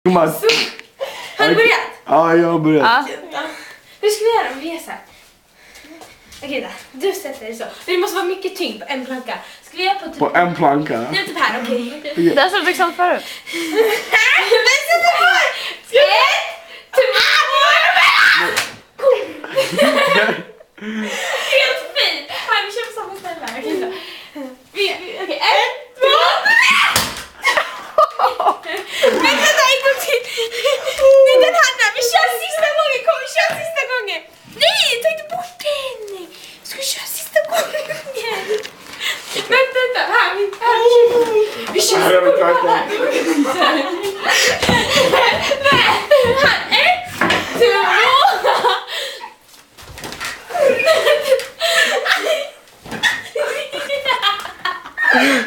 Thomas. Har du börjat? Ja, jag har börjat. Ja. Hur ska vi göra om vi är så här? Okej då, du sätter dig så. Det måste vara mycket tyngd på en planka. Ska vi göra på typ... På en planka? Nej, typ här, okej. Det är som liksom förut. Men sätter på! Helt fint! Här, vi kör på samma ställe. Okej, så. Okej, 1, 2, 3! Men vänta, en gång till! Nej, den här, vi kör sista gången! Kom, vi kör sista gången! Nej, ta inte bort den! Vi ska köra sista gången! Vänta, här, vi kör sista gången! Här, 1, 2...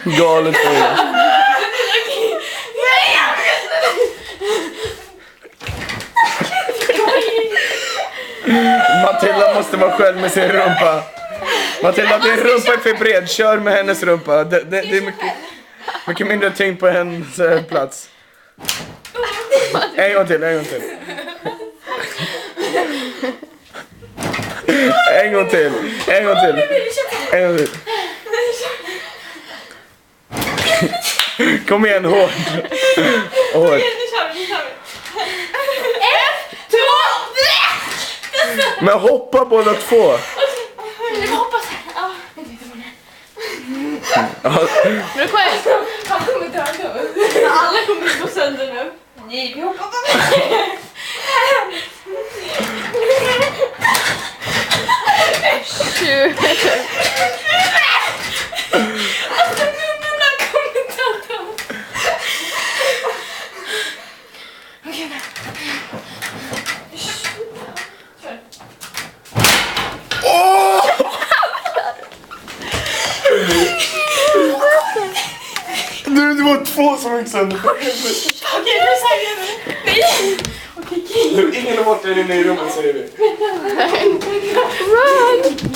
Galet för det. Matilda måste vara själv med sin rumpa. Matilda, din rumpa är för bred. Kör med hennes rumpa. Det är mycket mindre tyngd på hennes plats. En gång till. En gång till. Kom igen, hårt. Nu kör vi. 1, 2, 3! Men hoppa båda två. Jag hoppas här. Men själv. Han kommer dö nu. Alla kommer gå sönder nu. Nej, vi hoppar på mig. Alltså, munnarna kommer dö. Okej, där. Kör. Det var två som gick sönder. Okej, nu säger vi. Nej. Okej. Ingen har varit där inne i rummet, säger vi. Run!